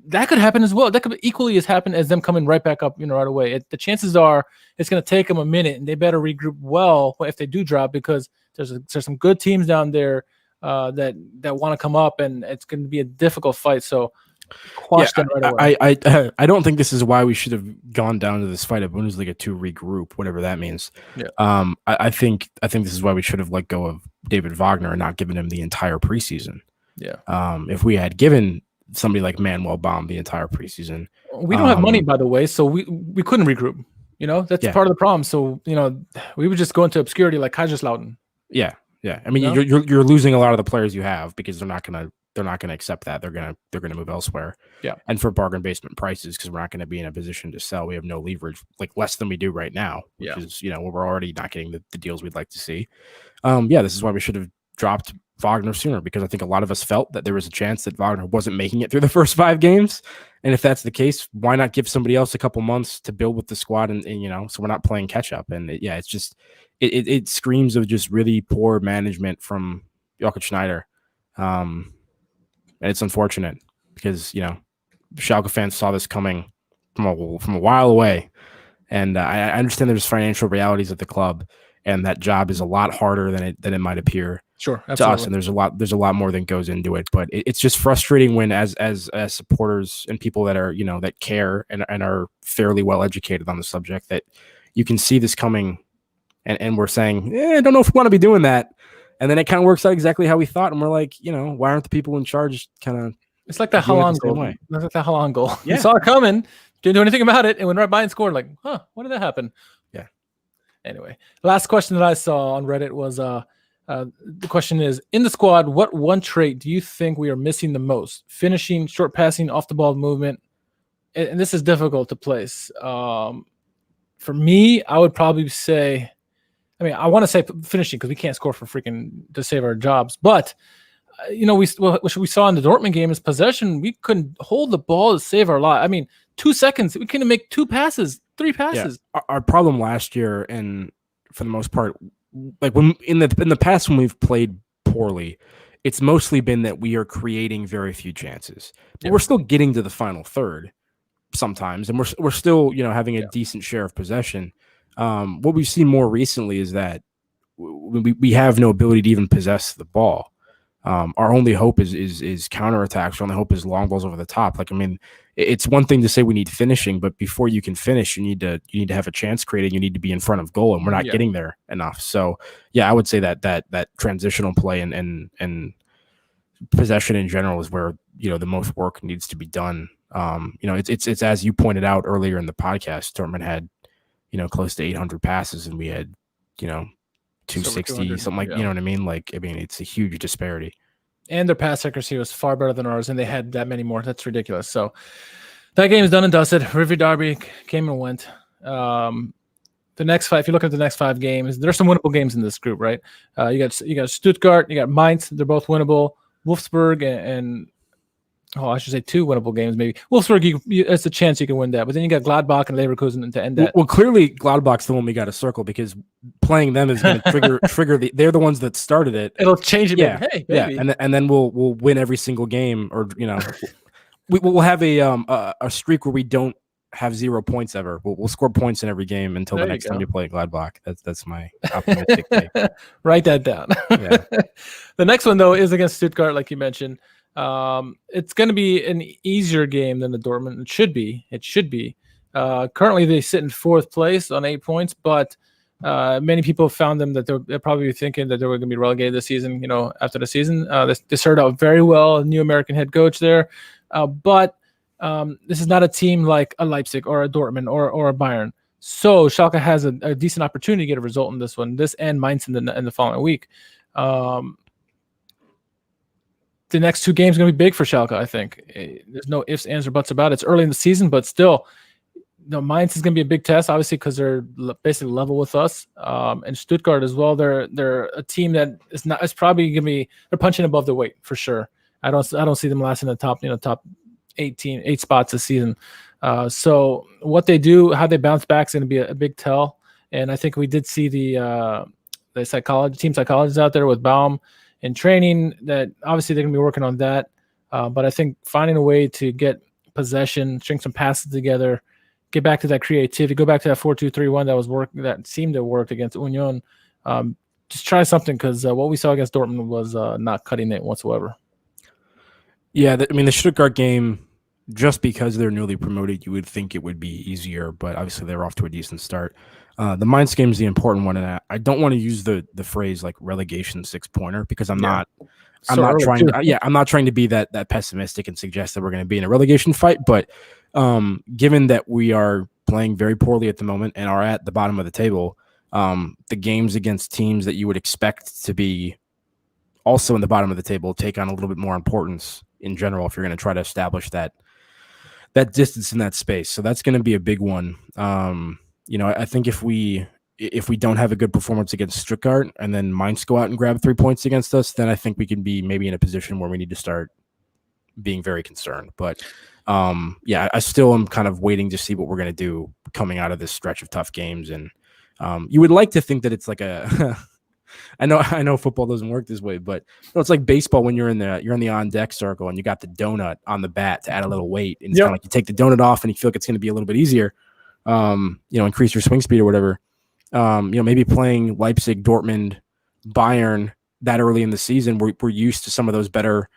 [SPEAKER 3] That could happen as well. That could equally as happen as them coming right back up, you know, right away. The chances are it's going to take them a minute, and they better regroup well if they do drop, because there's some good teams down there that want to come up, and it's going to be a difficult fight. So quash them right away.
[SPEAKER 4] I don't think this is why we should have gone down to this fight at Bundesliga to regroup, whatever that means.
[SPEAKER 3] Yeah.
[SPEAKER 4] I think this is why we should have let go of David Wagner and not given him the entire preseason.
[SPEAKER 3] Yeah.
[SPEAKER 4] If we had given somebody like Manuel Baum the entire preseason,
[SPEAKER 3] we don't have money, by the way, so we couldn't regroup. You know, that's part of the problem. So, you know, we would just go into obscurity like Kaiserslautern.
[SPEAKER 4] Yeah. I mean, you're losing a lot of the players you have because they're not gonna accept that. They're gonna move elsewhere. Yeah. And for bargain basement prices, because we're not gonna be in a position to sell. We have no leverage, like less than we do right now, which is, you know, we're already not getting the deals we'd like to see. This is why we should have dropped Wagner sooner, because I think a lot of us felt that there was a chance that Wagner wasn't making it through the first 5 games. And if that's the case, why not give somebody else a couple months to build with the squad and you know, so we're not playing catch up. And it's just, it screams of just really poor management from Jochen Schneider. And it's unfortunate because, you know, Schalke fans saw this coming from a while away. And I understand there's financial realities at the club, and that job is a lot harder than it might appear.
[SPEAKER 3] Sure, absolutely.
[SPEAKER 4] To us, and there's a lot more than goes into it. But it's just frustrating when, as supporters and people that are, you know, that care and are fairly well educated on the subject, that you can see this coming, and we're saying, I don't know if we want to be doing that, and then it kind of works out exactly how we thought, and we're like, you know, why aren't the people in charge kind of?
[SPEAKER 3] It's like that Haaland goal. It's like that Haaland goal.
[SPEAKER 4] Yeah.
[SPEAKER 3] You saw it coming, didn't do anything about it, and went right by and scored. Like, what did that happen?
[SPEAKER 4] Yeah.
[SPEAKER 3] Anyway, last question that I saw on Reddit was the question is, in the squad, what one trait do you think we are missing the most? Finishing, short passing, off the ball movement. And this is difficult to place. For me, I would probably say, I want to say finishing because we can't score for freaking to save our jobs. But, you know, what we saw in the Dortmund game is possession. We couldn't hold the ball to save our life. 2 seconds, we couldn't make 2 passes, 3 passes.
[SPEAKER 4] Yeah. Our problem last year, and for the most part, like when in the past when we've played poorly, it's mostly been that we are creating very few chances. But we're still getting to the final third sometimes, and we're still, you know, having a decent share of possession. What we've seen more recently is that we have no ability to even possess the ball. Our only hope is counterattacks. Our only hope is long balls over the top. Like, it's one thing to say we need finishing, but before you can finish, you need to have a chance created. You need to be in front of goal, and we're not getting there enough. So, I would say that transitional play and possession in general is where, you know, the most work needs to be done. You know, it's as you pointed out earlier in the podcast, Dortmund had, you know, close to 800 passes, and we had, you know, 260, something like, you know what I mean? Like, it's a huge disparity. And
[SPEAKER 3] their pass accuracy was far better than ours, and they had that many more. That's ridiculous. So that game is done and dusted. REVIERDERBY came and went. The next 5, if you look at the next 5 games, there's some winnable games in this group, right? You got Stuttgart, you got Mainz. They're both winnable. Wolfsburg and I should say 2 winnable games, maybe. Wolfsburg, it's a chance you can win that. But then you got Gladbach and Leverkusen to end that.
[SPEAKER 4] Well, clearly Gladbach's the one we got to circle, because playing them is going to trigger they're the ones that started it.
[SPEAKER 3] It'll change it.
[SPEAKER 4] Yeah,
[SPEAKER 3] hey, baby.
[SPEAKER 4] Yeah, and then we'll win every single game, or, you know, we'll have a streak where we don't have 0 points ever. We'll score points in every game until
[SPEAKER 3] There
[SPEAKER 4] the
[SPEAKER 3] you
[SPEAKER 4] next
[SPEAKER 3] go.
[SPEAKER 4] time you play Gladbach. That's my optimistic take.
[SPEAKER 3] Write that down.
[SPEAKER 4] Yeah.
[SPEAKER 3] The next one, though, is against Stuttgart, like you mentioned. It's going to be an easier game than the Dortmund. It should be. Currently, they sit in 4th place on 8 points, but many people found them that they're probably thinking that they were going to be relegated this season. After the season, they started out very well. New American head coach there, but this is not a team like a Leipzig or a Dortmund or a Bayern. So Schalke has a decent opportunity to get a result in this one. This and Mainz in the following week. The next 2 games are going to be big for Schalke, I think. There's no ifs, ands, or buts about it. It's early in the season, but still, Mainz is going to be a big test, obviously, because they're basically level with us. And Stuttgart as well. They're a team that is not. It's probably going to be. They're punching above their weight for sure. I don't see them lasting in the top 8 spots this season. So what they do, how they bounce back, is going to be a big tell. And I think we did see the team psychologists out there with Baum in training. That obviously they're going to be working on that. But I think finding a way to get possession, string some passes together, get back to that creativity, go back to that 4-2-3-1 that seemed to work against Union. Just try something, because what we saw against Dortmund was not cutting it whatsoever.
[SPEAKER 4] Yeah, the Stuttgart game, just because they're newly promoted, you would think it would be easier, but obviously they're off to a decent start. The Mainz game is the important one, and I don't want to use the phrase like relegation 6-pointer, because I'm not trying to be that pessimistic and suggest that we're going to be in a relegation fight. But given that we are playing very poorly at the moment and are at the bottom of the table, the games against teams that you would expect to be also in the bottom of the table take on a little bit more importance in general if you're going to try to establish that distance in that space. So that's going to be a big one. I think if we don't have a good performance against Stuttgart and then Mainz go out and grab 3 points against us, then I think we can be maybe in a position where we need to start being very concerned. But I still am kind of waiting to see what we're going to do coming out of this stretch of tough games. And you would like to think that it's like I know football doesn't work this way, but it's like baseball when you're in the on deck circle and you got the donut on the bat to add a little weight, and it's kind of like you take the donut off and you feel like it's going to be a little bit easier, increase your swing speed or whatever. Maybe playing Leipzig, Dortmund, Bayern that early in the season, we're used to some of those better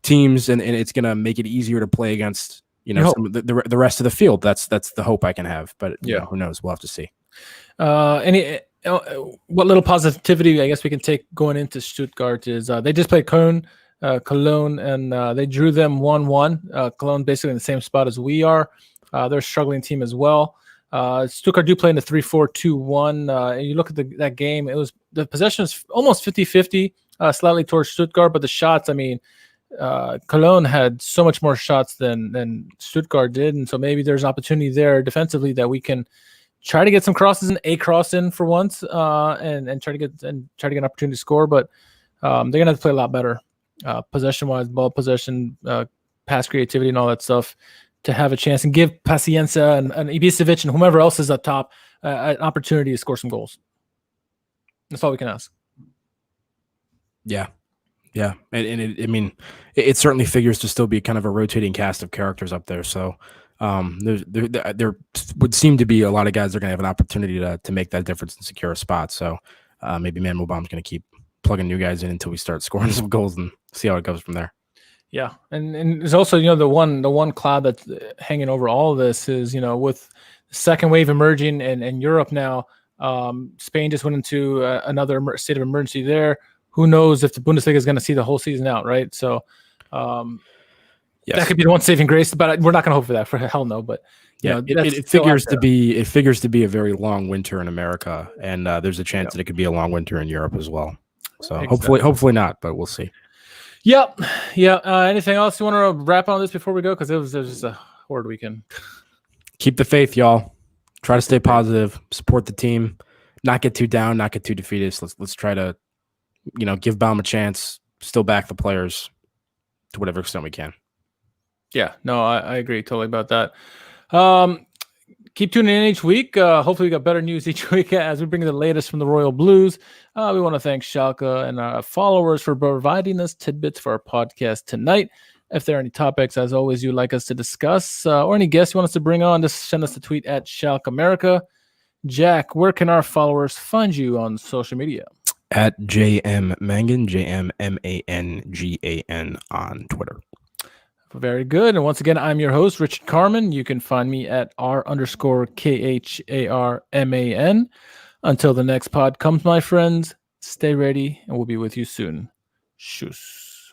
[SPEAKER 4] teams, and it's going to make it easier to play against some of the rest of the field. That's the hope I can have, but who knows? We'll have to see.
[SPEAKER 3] What little positivity I guess we can take going into Stuttgart is they just played Cologne, and they drew them 1-1. Cologne basically in the same spot as we are. They're a struggling team as well. Stuttgart do play in the 3-4-2-1. And you look at that game, the possession was almost 50-50, slightly towards Stuttgart, but the shots, Cologne had so much more shots than Stuttgart did, and so maybe there's an opportunity there defensively that we can try to get some crosses in, a cross in for once, and try to get an opportunity to score. But they're gonna have to play a lot better, possession wise, ball possession, pass creativity, and all that stuff to have a chance and give Paciencia and Ibisevic and whomever else is up top an opportunity to score some goals. That's all we can ask. Yeah.
[SPEAKER 4] And it certainly figures to still be kind of a rotating cast of characters up there. So there would seem to be a lot of guys that are going to have an opportunity to make that difference and secure a spot. So maybe Manuel Baum's going to keep plugging new guys in until we start scoring some goals and see how it goes from there.
[SPEAKER 3] Yeah, and there's also the one cloud that's hanging over all of this is with the second wave emerging in Europe now. Spain just went into another state of emergency there. Who knows if the Bundesliga is going to see the whole season out, right? So that could be the one saving grace, but we're not going to hope for that. For hell no. But
[SPEAKER 4] it figures to be a very long winter in America, and there's a chance that it could be a long winter in Europe as well. So hopefully not, but we'll see.
[SPEAKER 3] Yep. Yeah. Anything else you want to wrap on this before we go? Because it was just a horrid weekend.
[SPEAKER 4] Keep the faith, y'all. Try to stay positive. Support the team. Not get too down. Not get too defeatist. Let's try to give Baum a chance. Still back the players to whatever extent we can.
[SPEAKER 3] Yeah. No, I agree totally about that. Keep tuning in each week. Hopefully we got better news each week as we bring you the latest from the Royal Blues. We want to thank Schalke and our followers for providing us tidbits for our podcast tonight. If there are any topics, as always, you'd like us to discuss or any guests you want us to bring on, just send us a tweet at SchalkeMerica. Jack, where can our followers find you on social media?
[SPEAKER 4] At JM Mangan, JMMANGAN on Twitter.
[SPEAKER 3] Very good. And once again, I'm your host, Richard Kharman. You can find me at R_KHARMAN. Until the next pod comes, my friends, stay ready, and we'll be with you soon. Tschüss.